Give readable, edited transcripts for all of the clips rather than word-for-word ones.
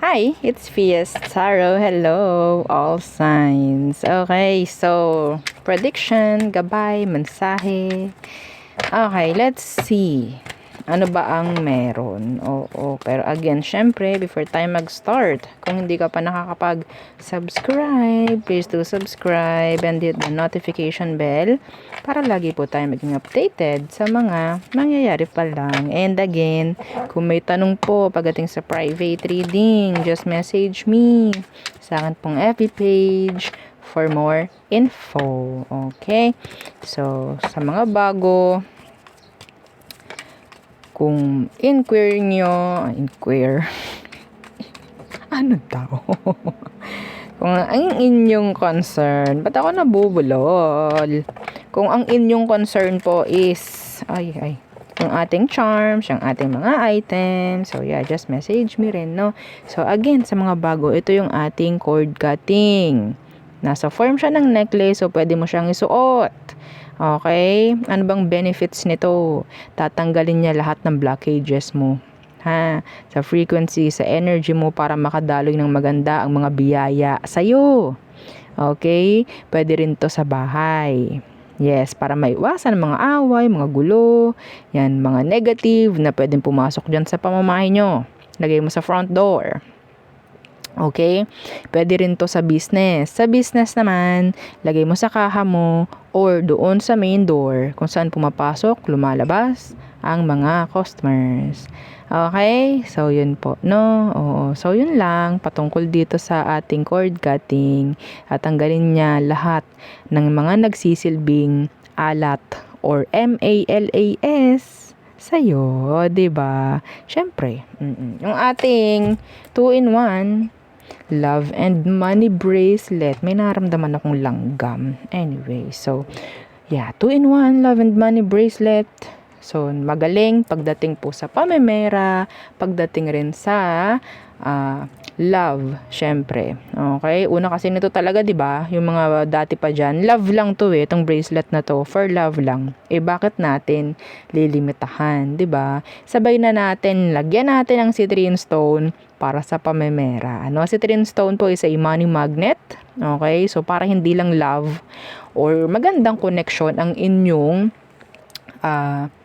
Hi, it's Fiestaro. Hello, all signs. Okay, so prediction, gabay, mensahe. Okay, let's see. Ano ba ang meron? Oo, pero again, syempre, before tayo mag-start, kung hindi ka pa nakakapag-subscribe, please do subscribe and hit the notification bell para lagi po tayo maging updated sa mga nangyayari pa lang. And again, kung may tanong po pagdating sa private reading, just message me sa akin pong FB page for more info. Okay? So, sa mga bago, kung inquire, ano daw? Kung ang inyong concern, ba't ako nabubulol? Kung ang inyong concern po is, yung ating charms, yung ating mga items, so yeah, just message me rin, no? So again, sa mga bago, ito yung ating cord cutting. Nasa form siya ng necklace, so pwede mo siyang isuot. Okay? Ano bang benefits nito? Tatanggalin niya lahat ng blockages mo. Sa frequency, sa energy mo para makadaloy ng maganda ang mga biyaya sa'yo. Okay? Pwede rin to sa bahay. Yes, para maiwasan mga away, mga gulo, yan, mga negative na pwedeng pumasok dyan sa pamamahay nyo. Lagay mo sa front door. Okay? Pwede rin to sa business. Sa business naman, lagay mo sa kaha mo or doon sa main door kung saan pumapasok, lumalabas ang mga customers. Okay? So, yun po, no? Oo. So, yun lang patungkol dito sa ating cord cutting at tanggalin niya lahat ng mga nagsisilbing alat or MALAS sa'yo, 'di ba? Syempre, yung ating 2-in-1 Love and Money Bracelet. May naramdaman akong langgam. Anyway, so, yeah, 2-in-1 Love and Money Bracelet. So, magaling pagdating po sa pamemera, pagdating rin sa love, syempre. Okay? Una kasi nito talaga, 'di ba? Yung mga dati pa diyan, love lang 'to itong bracelet na 'to, for love lang. Bakit natin lilimitahan, 'di ba? Sabay na natin, lagyan natin ang citrine stone para sa pamemera. Citrine stone po is a money magnet. Okay? So, para hindi lang love or magandang connection ang inyong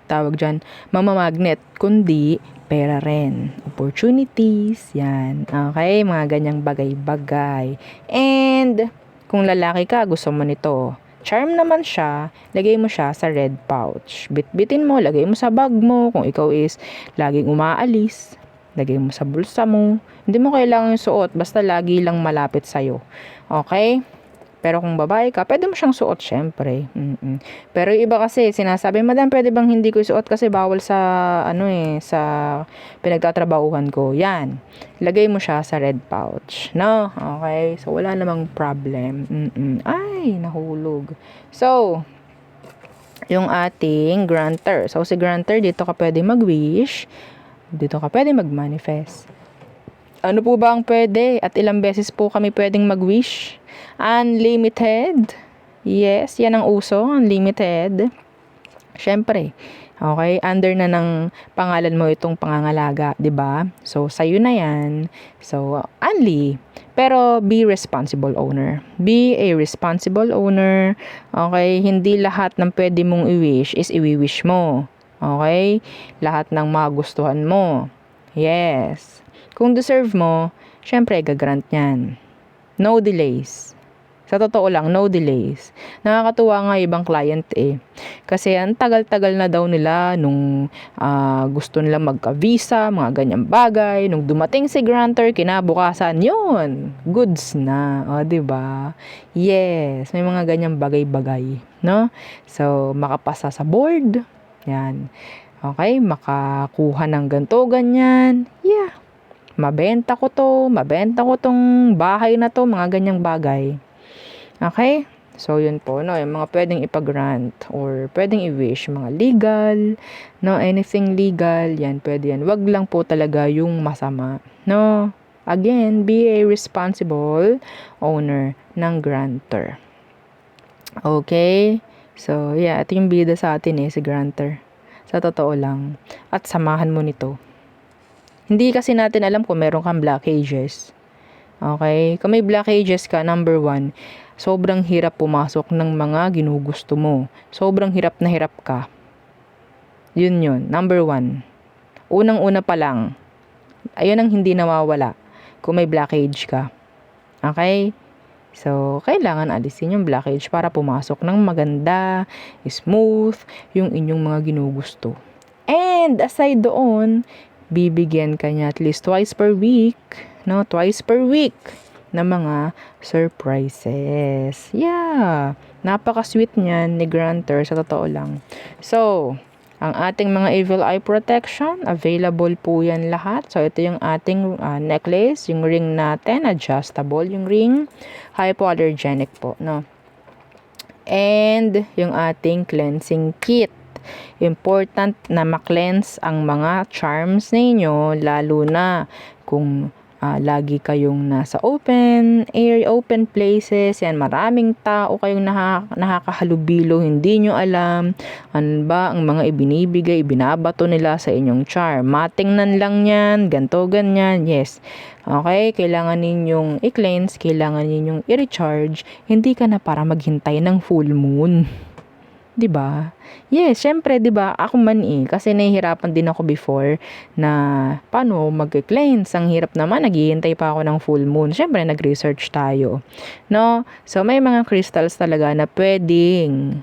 tawag dyan, mamamagnet, kundi pera rin. Opportunities, yan. Okay, mga ganyang bagay-bagay. And, kung lalaki ka, gusto mo nito, charm naman siya, lagay mo siya sa red pouch. Bitbitin mo, lagay mo sa bag mo, kung ikaw is laging umaalis, lagay mo sa bulsa mo. Hindi mo kailangan yung suot, basta lagi lang malapit sa'yo. Okay? Pero kung babae ka, pwede mo siyang suot, syempre. Pero yung iba kasi, sinasabi, Madam, pwede bang hindi ko suot kasi bawal sa, sa pinagtatrabahuhan ko. Yan. Lagay mo siya sa red pouch. No? Okay? So, wala namang problem. Ay, nahulog. So, yung ating granter. So, si granter, dito ka pwede mag-wish. Dito ka pwede mag-manifest. Ano po ba ang pwede? At ilang beses po kami pwedeng mag-wish? Unlimited. Yes, yan ang uso. Unlimited. Syempre. Okay, under na ng pangalan mo itong pangangalaga, 'di ba? So, sa'yo na yan. So, only. Pero, be responsible owner. Be a responsible owner. Okay, hindi lahat ng pwede mong i-wish is i-wish mo. Okay? Lahat ng magustuhan mo. Yes. Kung deserve mo, syempre, gagrant niyan. No delays. Sa totoo lang, no delays. Nakakatuwa nga ibang client Kasi ang tagal-tagal na daw nila nung gusto nila magka-visa, mga ganyang bagay. Nung dumating si grantor, kinabukasan, yun, goods na. O, diba? Yes, may mga ganyang bagay-bagay. No? So, makapasa sa board. Yan. Okay, makakuha ng ganito, ganyan. Yeah. Mabenta ko tong bahay na to, mga ganyang bagay. Okay? So, yun po, no, yung mga pwedeng ipag-grant or pwedeng i-wish, mga legal, no, anything legal, yan, pwede yan. Wag lang po talaga yung masama, no. Again, be a responsible owner ng grantor. Okay? So, yeah, ito yung bida sa atin si grantor. Sa totoo lang. At samahan mo nito. Hindi kasi natin alam kung meron kang blockages. Okay? Kung may blockages ka, number 1, sobrang hirap pumasok ng mga ginugusto mo. Sobrang hirap na hirap ka. Yun, number 1. Unang-una pa lang, ayun ang hindi nawawala kung may blockage ka. Okay? So, kailangan alisin yung blockage para pumasok ng maganda, smooth, yung inyong mga ginugusto. And aside doon, bibigyan ka niya at least twice per week na mga surprises. Yeah. Napaka-sweet niyan ni Granter sa totoo lang. So, ang ating mga evil eye protection, available po yan lahat. So, ito yung ating necklace, yung ring natin, adjustable yung ring, hypoallergenic po, no? And yung ating cleansing kit. Important na ma-cleanse ang mga charms ninyo, lalo na kung lagi kayong nasa open places, yan, maraming tao kayong nakakahalubilo, hindi nyo alam ano ba ang mga binabato nila sa inyong charm. Matingnan lang yan, ganto, ganyan, yes. Okay, kailangan ninyong i-cleanse, kailangan ninyong i-recharge, hindi ka na para maghintay ng full moon. 'Di ba? Yes, syempre 'di ba? Ako man kasi nahihirapan din ako before na paano mag-cleanse. Ang hirap naman, naghihintay pa ako ng full moon. Syempre nag-research tayo. No? So may mga crystals talaga na pwedeng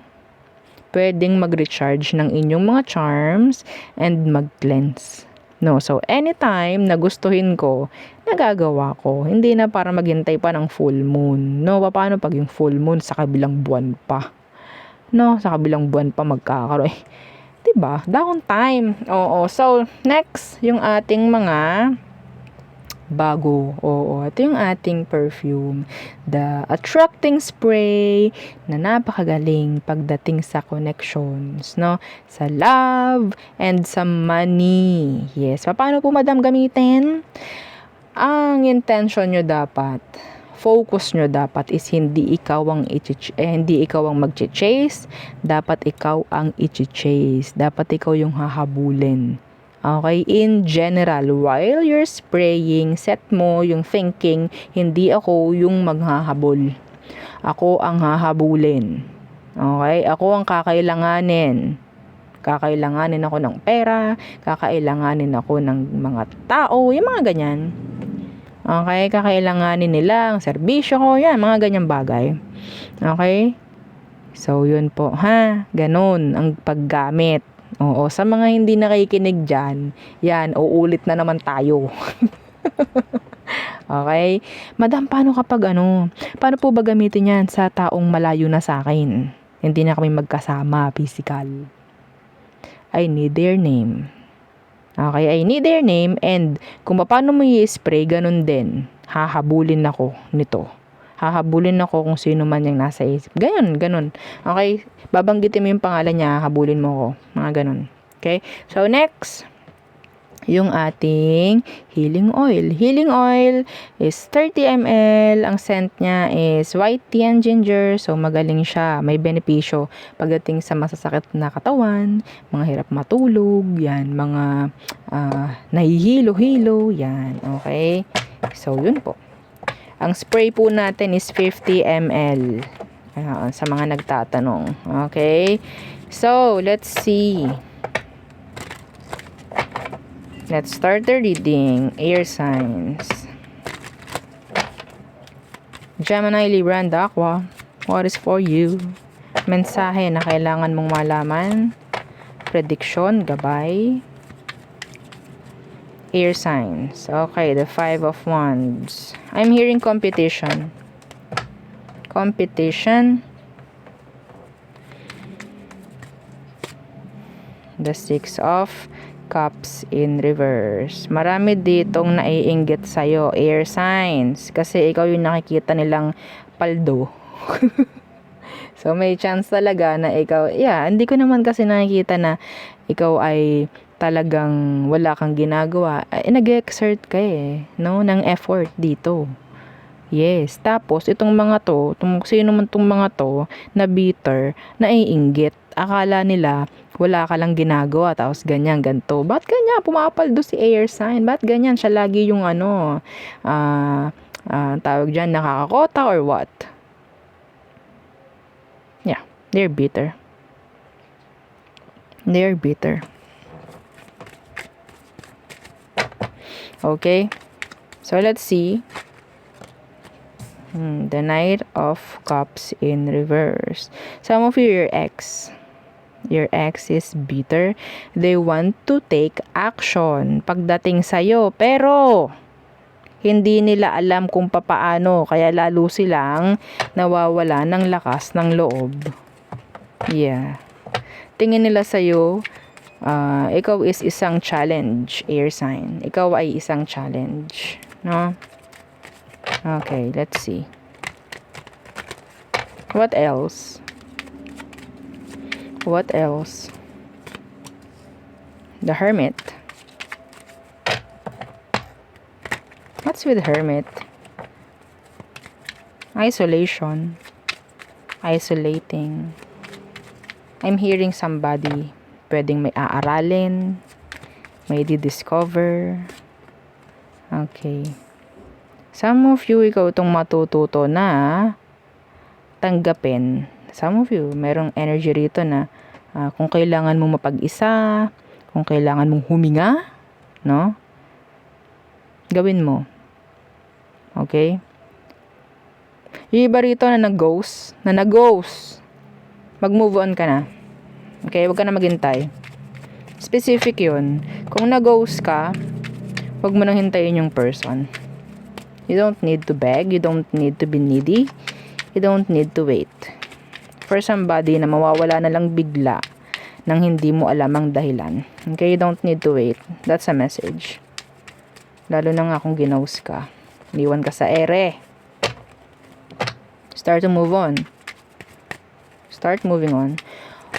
mag-recharge ng inyong mga charms and mag-cleanse. No, so anytime na gustuhin ko, nagagawa ko. Hindi na para maghintay pa ng full moon. No, paano pag yung full moon sa kabilang buwan pa? No, sa kabilang buwan pa magkakaroon. 'Di ba? Downtime. Oo. So, next, yung ating mga bago. Oo, ito yung ating perfume. The Attracting Spray na napakagaling pagdating sa connections, no? Sa love and sa money. Yes. Paano po, madam, gamitin? Ang intention nyo dapat, focus nyo dapat is hindi ikaw ang mag-chase, dapat ikaw ang i-chase. Dapat ikaw yung hahabulin. Okay, in general, while you're spraying, set mo yung thinking, hindi ako yung maghahabol. Ako ang hahabulin. Okay, ako ang kakailanganin. Kakailanganin ako ng pera, kakailanganin ako ng mga tao, yung mga ganyan. Okay, kakailanganin nila ang serbisyo ko, yan, mga ganyang bagay. Okay? So, yun po, ha? Ganun ang paggamit. Oo, sa mga hindi nakikinig dyan, yan, uulit na naman tayo. Okay? Madam, paano po ba gamitin yan sa taong malayo na sa akin? Hindi na kami magkasama, physical. I need their name. Okay, I need their name, and kung paano mo i-spray, ganun din. Hahabulin ako nito. Hahabulin ako kung sino man yung nasa isip. Ganun. Okay, babanggitin mo yung pangalan niya, hahabulin mo ako. Mga ganun. Okay, so next, yung ating healing oil. Healing oil is 30 ml. Ang scent niya is white tea and ginger. So, magaling siya. May benepisyo pagdating sa masasakit na katawan, mga hirap matulog, yan, mga nahihilo-hilo, yan. Okay? So, yun po. Ang spray po natin is 50 ml. Sa mga nagtatanong. Okay? So, let's see. Let's start the reading. Air signs. Gemini, Libra, and Aqua. What is for you? Mensahe na kailangan mong malaman. Prediction, gabay. Air signs. Okay, the 5 of Wands. I'm hearing competition. Competition. The 6 of Cups in reverse. Marami ditong naiinggit sa'yo, air signs. Kasi ikaw yung nakikita nilang paldo. So, may chance talaga na ikaw, hindi ko naman kasi nakikita na ikaw ay talagang wala kang ginagawa. Nag-exert ka no? Ng effort dito. Yes. Tapos, itong mga to, sino man itong mga to, na bitter, naiinggit. Akala nila, Wala ka lang ginagawa, tapos ganyan, ganito. Ba't ganyan? Pumapaldo si air sign. Ba't ganyan? Siya lagi yung tawag dyan, nakakakota or what? Yeah, they're bitter. They're bitter. Okay, so let's see. The Knight of Cups in reverse. Some of you, your ex is bitter. They want to take action pagdating sa'yo, pero hindi nila alam kung papaano, kaya lalo silang nawawala ng lakas ng loob. Yeah. Tingin nila sa'yo, ikaw is isang challenge, air sign. Ikaw ay isang challenge. No? Okay, let's see. What else? What else? The Hermit. What's with Hermit? Isolation. Isolating. I'm hearing somebody. Pwedeng may aaralin. May di-discover. Okay. Some of you, ikaw itong matututo na tanggapin. Some of you, merong energy rito na kung kailangan mong mapag-isa, kung kailangan mong huminga, no? Gawin mo. Okay? Yung iba rito na nag-ghost, mag-move on ka na. Okay? Huwag ka na maghintay. Specific yun. Kung nag-ghost ka, huwag mo nang hintayin yung person. You don't need to beg. You don't need to be needy. You don't need to wait for somebody na mawawala na lang bigla nang hindi mo alam ang dahilan. Okay? You don't need to wait. That's a message. Lalo na nga kung ginaus ka. Iniwan ka sa ere. Start to move on. Start moving on.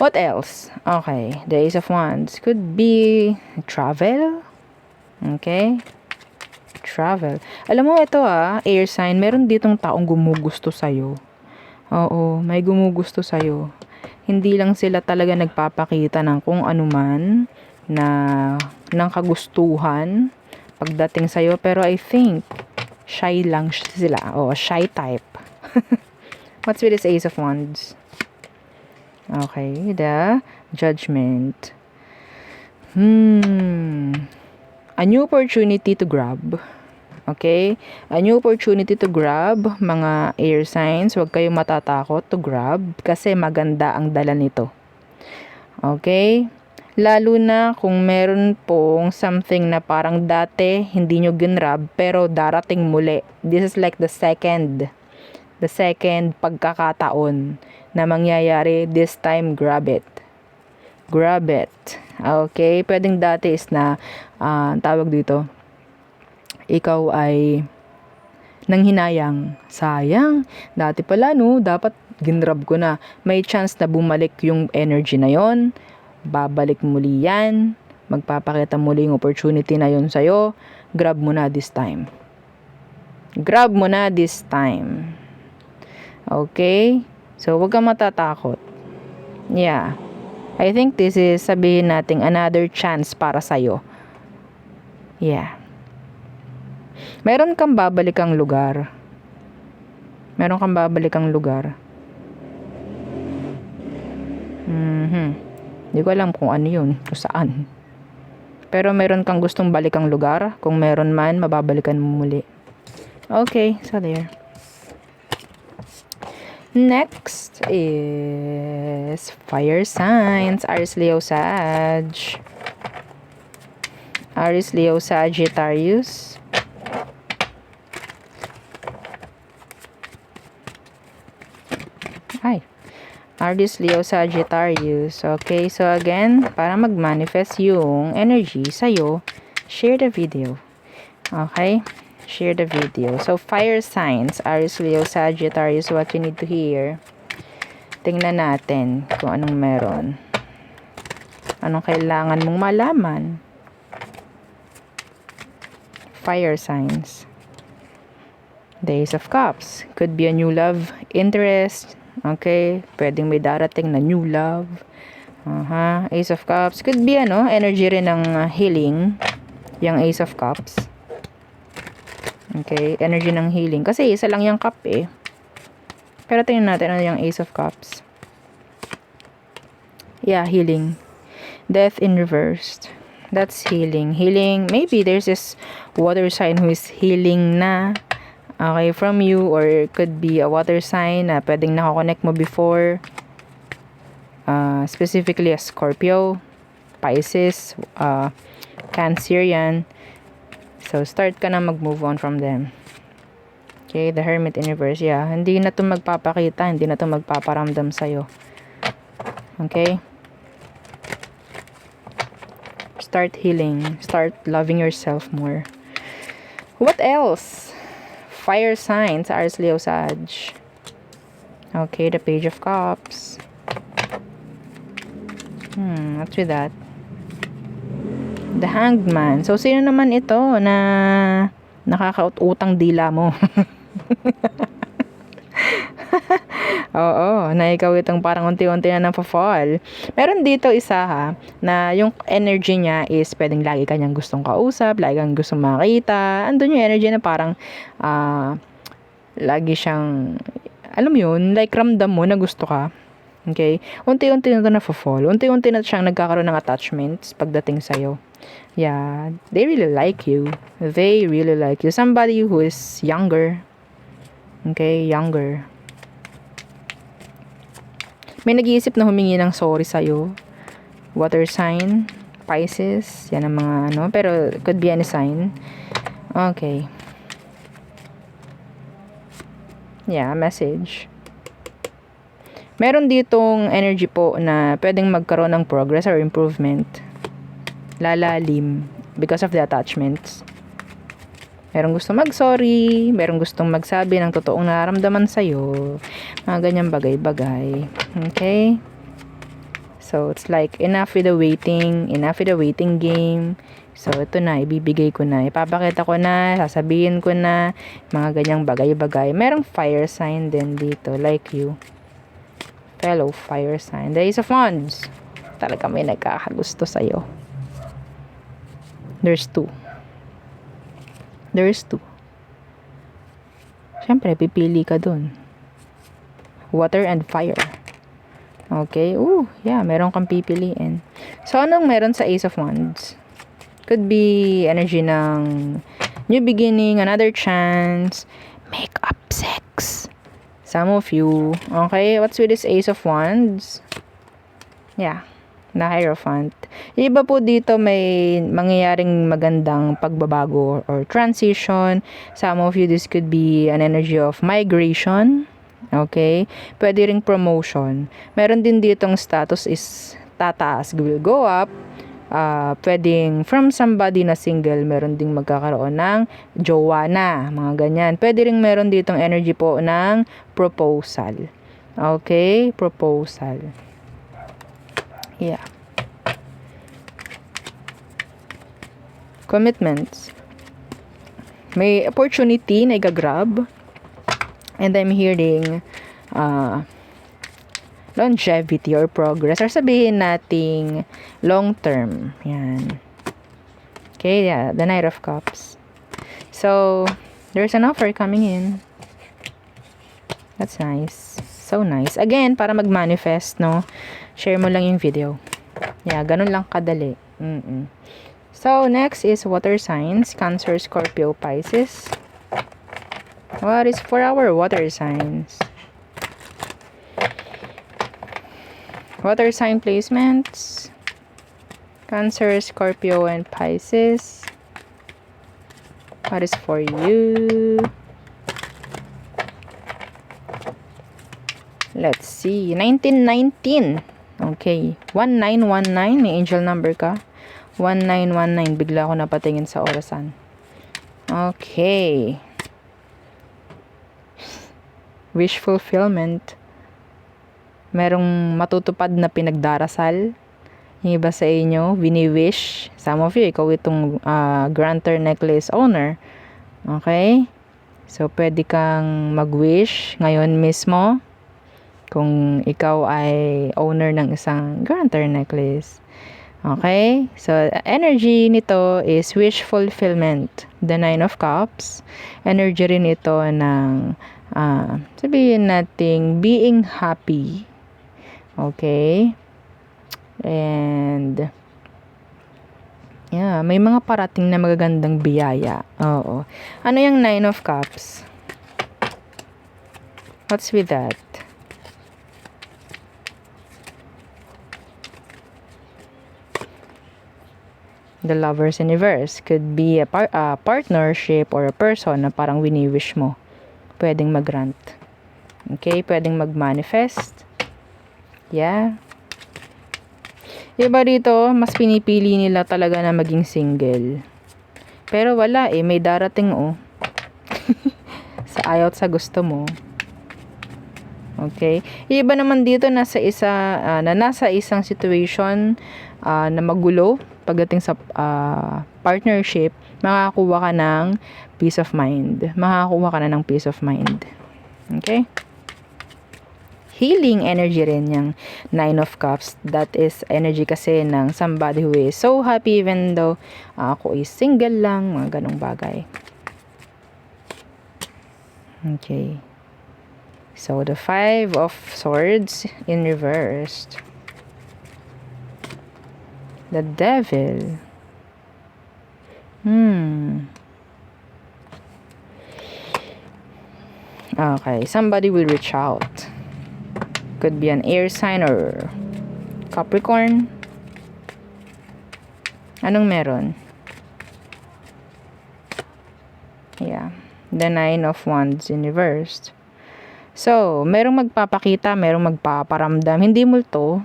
What else? Okay. The Ace of Wands. Could be travel. Okay? Travel. Alam mo, ito air sign, meron ditong taong gumugusto sa'yo. Oo, may gumugusto sa'yo. Hindi lang sila talaga nagpapakita ng kung anuman na ng kagustuhan pagdating sa'yo, pero I think shy lang sila. O, shy type. What's with this Ace of Wands? Okay, the Judgment. A new opportunity to grab. Okay? A new opportunity to grab, mga air signs. Huwag kayong matatakot to grab kasi maganda ang dala nito. Okay? Lalo na kung meron pong something na parang dati hindi nyo ginrab pero darating muli. This is like the second pagkakataon na mangyayari. This time, grab it. Grab it. Okay? Pwedeng dati is na, tawag dito, ikaw ay nanghinayang. Sayang. Dati pala, no? Dapat ginrab ko na. May chance na bumalik yung energy na yon. Babalik muli yan. Magpapakita muli yung opportunity na yon sa'yo. Grab mo na this time. Grab mo na this time. Okay? So, huwag kang matatakot. Yeah. I think this is, sabihin natin, another chance para sa'yo. Yeah. Meron kang babalikang lugar. Meron kang babalikang lugar. Hindi ko alam kung ano yun, kung saan. Pero meron kang gustong balikang lugar. Kung meron man, mababalikan mo muli. Okay, so there. Next is fire signs. Aries, Leo, Sag. Aries, Leo, Sagittarius. Hi. Aries, Leo, Sagittarius. Okay, so again, para mag-manifest yung energy sa'yo, share the video. Okay? Share the video. So, fire signs, Aries, Leo, Sagittarius, what you need to hear. Tingnan natin kung anong meron. Anong kailangan mong malaman. Fire signs. The Ace of Cups. Could be a new love interest. Okay? Pwedeng may darating na new love. Ace of Cups. Could be, energy rin ng healing. Yung Ace of Cups. Okay, energy ng healing. Kasi isa lang yung cup eh. Pero tingnan natin ano yung Ace of Cups. Yeah, healing. Death in reversed. That's healing. Healing. Maybe there's this water sign who is healing na. Okay, from you. Or it could be a water sign na pwedeng nakakonect mo before. Specifically a Scorpio, Pisces, Cancer yan. So, start ka na mag-move on from them. Okay, the Hermit in reverse. Yeah, hindi na to magpapakita. Hindi na to magpaparamdam sa'yo. Okay? Start healing. Start loving yourself more. What else? Fire signs. Aries, Leo, Sag. Okay, the Page of Cups. What's with that? The Hanged Man. So, sino naman ito na nakakautang dila mo? Oo, na ikaw itong parang unti-unti na napafall. Meron dito isa na yung energy niya is pwedeng lagi kanyang gustong kausap, lagi kang gustong makita. Andun yung energy na parang lagi siyang, alam mo yun, like ramdam mo na gusto ka. Okay? Unti-unti na ito na-fall. Unti-unti na siyang nagkakaroon ng attachments pagdating sa'yo. Yeah, they really like you. They really like you. Somebody who is younger. Okay, younger. May nag-iisip na humingi ng sorry sa'yo. Water sign, Pisces, yan ang mga pero could be any sign. Okay. Yeah, message. Meron ditong energy po na pwedeng magkaroon ng progress or improvement. Lalalim because of the attachments. Merong gustong mag-sorry, merong gustong magsabi ng totoong nararamdaman sa'yo. Mga ganyang bagay-bagay. Okay? So, it's like, enough with the waiting game. So, ito na, ibibigay ko na. Ipapakita ko na, sasabihin ko na, mga ganyang bagay-bagay. Merong fire sign din dito, like you. Fellow fire sign. The Ace of Wands. Talaga may nagkakagusto sa'yo. There's two. Siyempre, pipili ka dun. Water and fire. Okay. Yeah, meron kang pipiliin. So, anong meron sa Ace of Wands? Could be energy ng new beginning, another chance, make up sex. Some of you. Okay, what's with this Ace of Wands? Yeah. Na Hierophant. Iba po dito may mangyayaring magandang pagbabago or transition. Some of you, this could be an energy of migration. Okay? Pwede ring promotion. Meron din ditong status is tataas, will go up. Pwedeng from somebody na single, meron ding magkakaroon ng jowa na. Mga ganyan. Pwede ring meron ditong energy po ng proposal. Okay? Proposal. Yeah. Commitments. May opportunity na i-grab. And I'm hearing longevity or progress. Or sabihin nating long term. Yan. Okay, yeah. The Knight of Cups. So, there's an offer coming in. That's nice. So nice. Again, para mag-manifest, share mo lang yung video. Yeah, ganun lang kadali. So, next is water signs. Cancer, Scorpio, Pisces. What is for our water signs? Water sign placements. Cancer, Scorpio, and Pisces. What is for you? Let's see. 1919. Okay. 1919. May angel number ka. 1919. Bigla ako napatingin sa orasan. Okay. Wish fulfillment. Merong matutupad na pinagdarasal. Yung iba sa inyo, wini-wish. Some of you, ikaw itong grantor necklace owner. Okay? So, pwede kang mag-wish ngayon mismo. Kung ikaw ay owner ng isang grantor necklace. Okay? So, energy nito is wish fulfillment. The Nine of Cups. Energy rin ito ng, sabihin nating being happy. Okay? And, yeah, may mga parating na magagandang biyaya. Oo. Ano yung Nine of Cups? What's with that? The Lover's Universe could be a partnership or a person na parang wini-wish mo. Pwedeng mag-grant. Okay? Pwedeng mag-manifest. Yeah. Iba dito, mas pinipili nila talaga na maging single. Pero wala may darating sa ayaw at sa gusto mo. Okay? Iba naman dito na nasa isang situation na magulo pagdating sa partnership, makakakuha ka ng peace of mind. Makakakuha ka na ng peace of mind. Okay? Healing energy rin yung Nine of Cups. That is energy kasi ng somebody who is so happy even though ako is single lang, mga ganong bagay. Okay. So, the Five of Swords in reversed. The Devil. Okay, somebody will reach out. Could be an air sign or Capricorn. Anong meron? Yeah. The Nine of Wands in reversed. So, merong magpapakita, merong magpaparamdam. Hindi multo.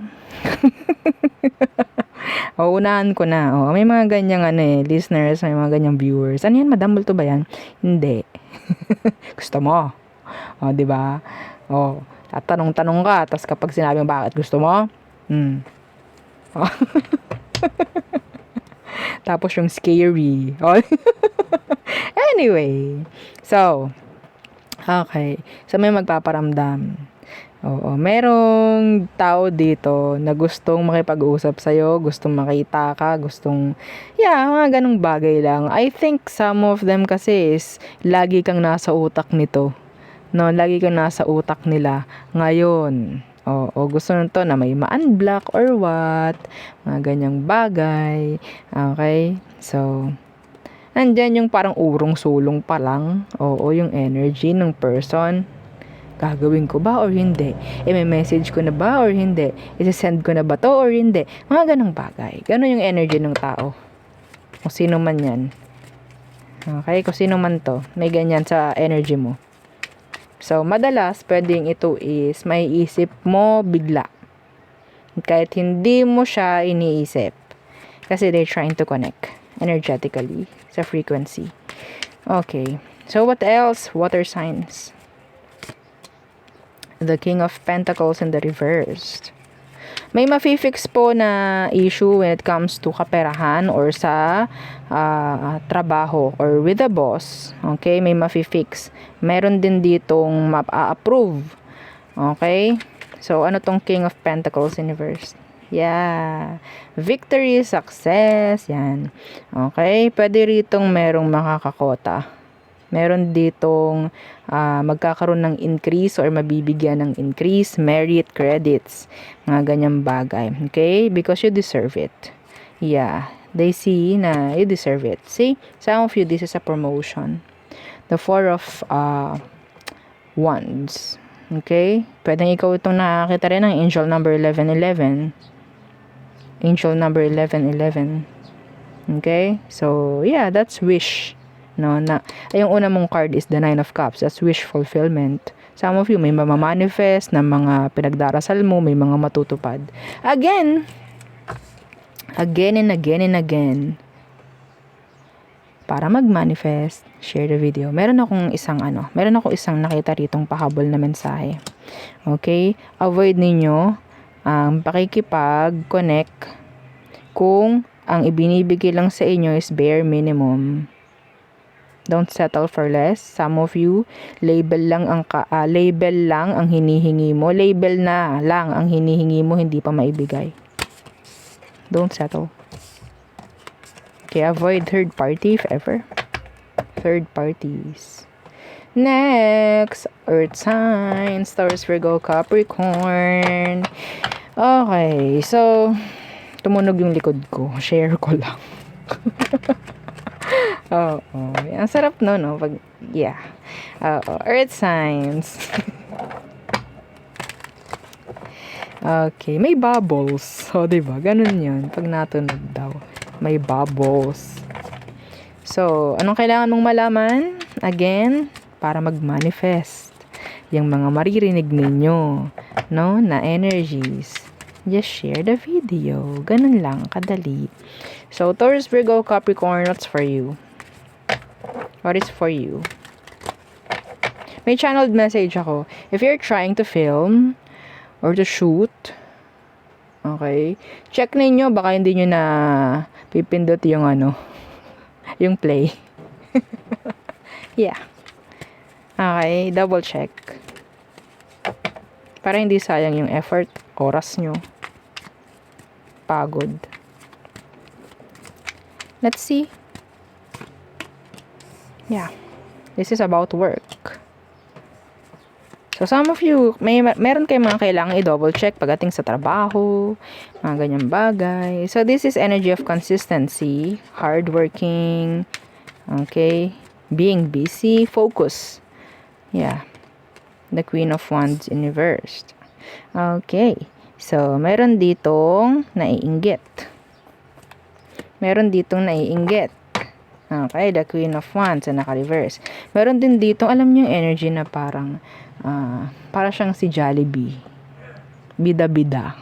Unahan ko na. May mga ganyang listeners, may mga ganyang viewers. Ano yan, madam? Multo ba yan? Hindi. Gusto mo? Di ba? Tatanong-tanong ka, tapos kapag sinabi mo bakit gusto mo, tapos yung scary. Anyway, so, okay. So, may magpaparamdam. Oo, merong tao dito na gustong makipag-usap sa'yo, gustong makita ka, gustong, mga ganong bagay lang. I think some of them kasi is, lagi kang nasa utak nito. No, lagi kang nasa utak nila. Ngayon, gusto nito na may ma-unblock or what, mga ganyang bagay. Okay, so, nandyan yung parang urong-sulong pa lang. Yung energy ng person. Gagawin ko ba or hindi? May message ko na ba or hindi? Isasend ko na ba to or hindi? Mga ganong bagay. Ganon yung energy ng tao. Kung sino man yan. Okay? Kung sino man to, may ganyan sa energy mo. So, madalas, pwedeng ito is may isip mo bigla. Kahit hindi mo siya iniisip. Kasi they're trying to connect energetically sa frequency. Okay. So, what else? Water signs. The King of Pentacles in the reversed. May mafi-fix po na issue when it comes to kaperahan or sa trabaho or with the boss. Okay, may mafi-fix. Meron din ditong ma-approve. Okay? So, ano tong King of Pentacles in reversed? Yeah. Victory, success. Yan. Okay? Pwede ritong merong makakakota. Meron ditong magkakaroon ng increase or mabibigyan ng increase, merit, credits, mga ganyang bagay. Okay? Because you deserve it. Yeah. They see na you deserve it. See? Some of you, this is a promotion. The Four of Wands. Okay? Pwedeng ikaw itong nakakita rin ng angel number 1111. Angel number 1111. Okay? So, yeah, that's wish. No, yung una mong card is the Nine of Cups. That's wish fulfillment. Some of you may mamamanifest na mga pinagdarasal mo, may mga matutupad. Again and again and again. Para mag-manifest, share the video. Meron akong isang nakita ritong pahabol na mensahe. Okay? Avoid ninyo ang pakikipag-connect kung ang ibinibigay lang sa inyo is bare minimum. Don't settle for less. Some of you, label lang ang hinihingi mo. Label na lang ang hinihingi mo, hindi pa maibigay. Don't settle. Okay, avoid third party if ever. Third parties. Next, Earth signs, Taurus, Virgo, Capricorn. Okay, so tumunog yung likod ko. Share ko lang. Oo. Ang sarap no? Pag, yeah. Oo. Earth signs. Okay. May bubbles. O, diba? Ganun yun. Pag natunog daw. May bubbles. So, anong kailangan mong malaman? Again, para mag-manifest yung mga maririnig ninyo, no, na energies. Just share the video. Ganun lang, kadali. So, Taurus, Virgo, Capricorn, what's for you? What is for you? May channeled message ako. If you're trying to film or to shoot, okay, check ninyo, baka hindi nyo na pipindot yung yung play. Yeah. Okay, double check. Para hindi sayang yung effort, oras nyo, pagod. Let's see. Yeah. This is about work. So, some of you, meron kayong mga kailangan i-double check pagdating sa trabaho, mga ganyang bagay. So, this is energy of consistency, hardworking, okay, being busy, focus. Yeah. The Queen of Wands in reversed. Okay. So, meron ditong naiinggit. Meron ditong naiinggit. Okay, the Queen of Wands na naka-reverse. Meron din dito, alam niyo yung energy na parang, para siyang si Jollibee. Bida-bida.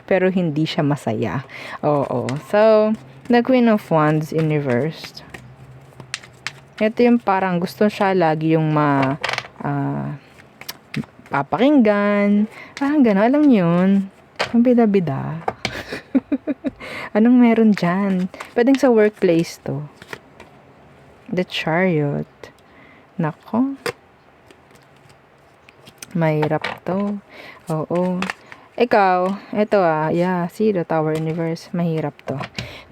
Pero hindi siya masaya. Oo. So, the Queen of Wands in reversed. Ito yung parang gusto siya lagi yung papakinggan. Parang gano'n, alam niyo yun? Yung bida-bida. Anong meron dyan? Pwedeng sa workplace to. The Chariot. Nako. Mahirap to. Oo. Ikaw, ito yeah, see the Tower Universe. Mahirap to.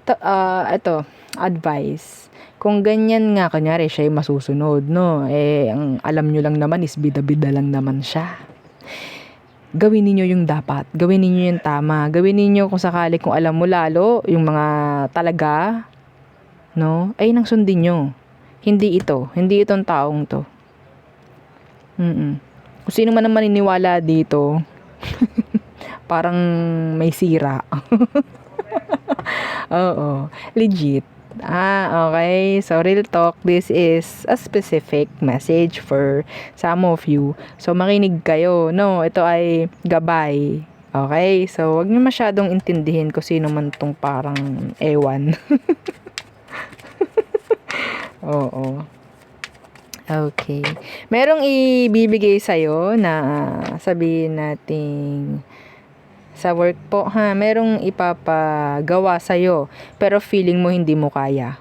Ito, advice. Kung ganyan nga, kunyari, siya yung masusunod, no? Ang alam nyo lang naman is bida-bida lang naman siya. Gawin niyo yung dapat. Gawin niyo yung tama. Gawin niyo kung sakali, kung alam mo lalo, yung mga talaga, no? Ay, nang sundin nyo. Hindi ito. Hindi itong taong to. Kung sino man ang maniniwala dito, parang may sira. Oo. Legit. Okay. So, real talk, this is a specific message for some of you. So, makinig kayo. No, ito ay gabay. Okay? So, wag niyo masyadong intindihin kung sino man tong parang ewan. Oo. Okay. Merong ibibigay sa'yo na sabihin nating sa work po, merong ipapagawa sa'yo, pero feeling mo hindi mo kaya.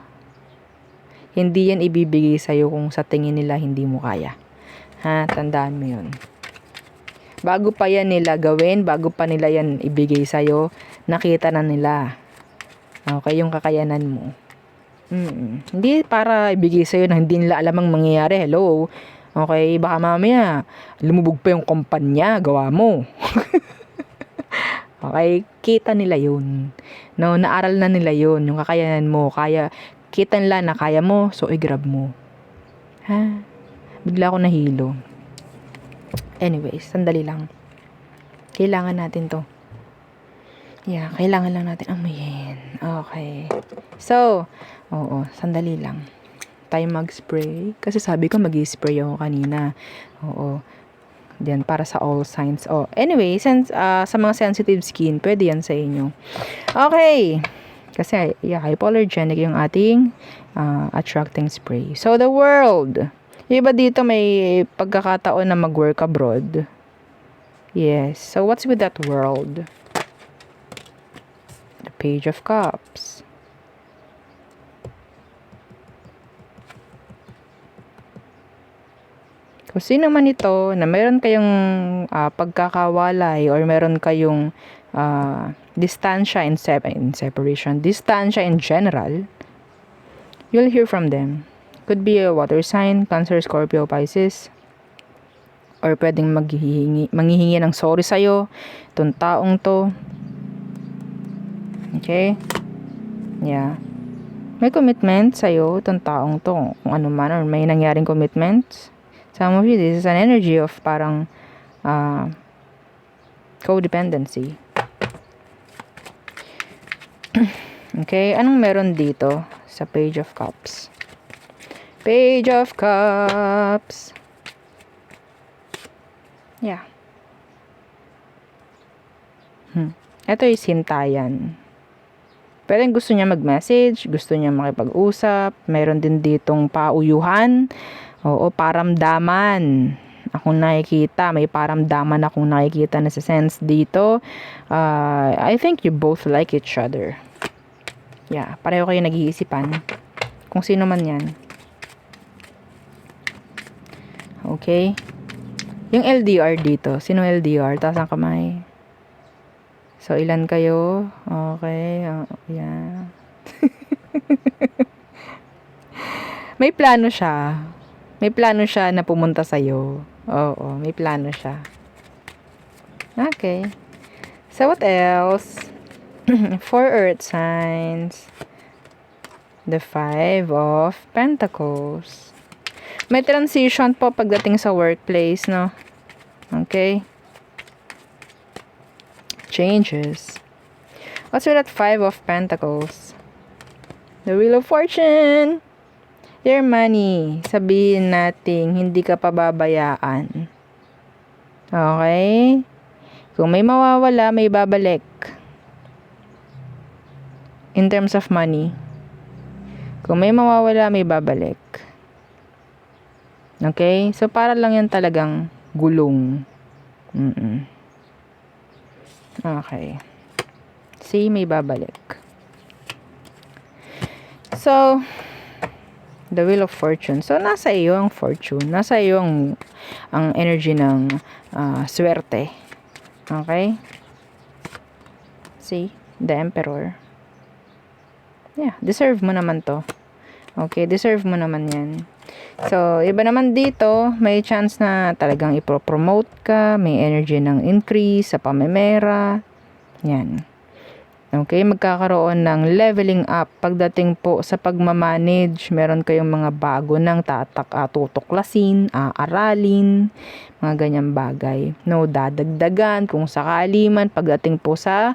Hindi yan ibibigay sa'yo kung sa tingin nila hindi mo kaya. Tandaan mo yun. Bago pa yan nila gawin, bago pa nila yan ibigay sa'yo, nakita na nila. Okay, yung kakayanan mo. Hindi para ibigay sa'yo na hindi nila alam ang mangyayari. Hello? Okay, baka mamaya, lumubog pa yung kumpanya, gawa mo. Okay, kita nila yun. No, naaral na nila yun, yung kakayanan mo. Kita nila na kaya mo, so i-grab mo. Bigla ako nahilo. Anyways, sandali lang. Kailangan natin to. Yeah, kailangan lang natin amuyin. Okay. So, sandali lang. Tayo mag-spray. Kasi sabi ko mag-spray ako kanina. Oo. Then, para sa all signs. Anyway, since sa mga sensitive skin, pwede yan sa inyo. Okay. Kasi, hypoallergenic yung ating attracting spray. So, the world. Yung iba dito may pagkakataon na mag-work abroad. Yes. So, what's with that world? The Page of Cups. Kung sino man ito na meron kayong pagkakawalay or meron kayong distansya in separation, distansya in general, you'll hear from them. Could be a water sign, Cancer, Scorpio, Pisces. Or pwedeng manghihingi ng sorry sa'yo, itong taong to. Okay? Yeah. May commitment sa'yo, itong taong to, kung ano man, or may nangyaring commitments. Some of you, this is an energy of parang codependency. Okay, anong meron dito sa Page of Cups? Page of Cups. Yeah. Ito is hintayan. Pero gusto niya mag-message, gusto niya makipag-usap, meron din ditong pauyuhan, oo, paramdaman. Akong nakikita, may paramdaman akong nakikita na sa sense dito. I think you both like each other. Yeah, pareho kayo nag-iisipan. Kung sino man yan. Okay. Yung LDR dito. Sino LDR? Taas ang kamay. So, ilan kayo? Okay. Yeah. May plano siya. May plano siya na pumunta sa'yo. Oo, may plano siya. Okay. So, what else? 4 earth signs. The 5 of Pentacles. May transition po pagdating sa workplace, no? Okay. Changes. What's with that 5 of Pentacles? The Wheel of Fortune. Your money. Sabihin natin, hindi ka pababayaan. Okay? Kung may mawawala, may babalik. In terms of money. Kung may mawawala, may babalik. Okay? So, para lang yan talagang gulong. Okay. See, may babalik. So, the Wheel of Fortune. So, nasa iyo ang fortune. Nasa iyo ang energy ng swerte. Okay? See, the Emperor. Yeah, deserve mo naman to. Okay, deserve mo naman yan. So, iba naman dito, may chance na talagang ipropromote ka, may energy ng increase sa pamemera. Yan. Okay, magkakaroon ng leveling up pagdating po sa pagmamanage. Meron kayong mga bago ng tutuklasin, aralin, mga ganyang bagay. No, dadagdagan kung sakali man pagdating po sa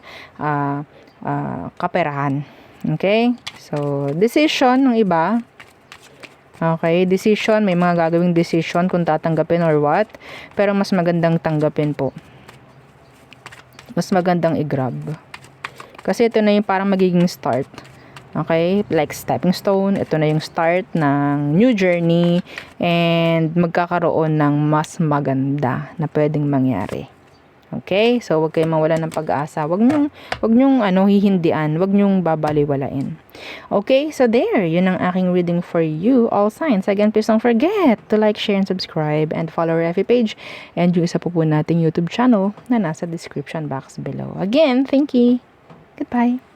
kaperahan. Okay? So, decision ng iba. Okay, decision. May mga gagawing decision kung tatanggapin or what. Pero mas magandang tanggapin po. Mas magandang i-grab. Kasi ito na yung parang magiging start. Okay? Like stepping stone. Ito na yung start ng new journey. And magkakaroon ng mas maganda na pwedeng mangyari. Okay? So, wag kayong mawala ng pag-asa. Wag nyong hihindian. Wag nyong babaliwalain. Okay? So, there. Yun ang aking reading for you. All signs. Again, please don't forget to like, share, and subscribe. And follow our FB page. And yung isa po nating YouTube channel na nasa description box below. Again, thank you. Goodbye.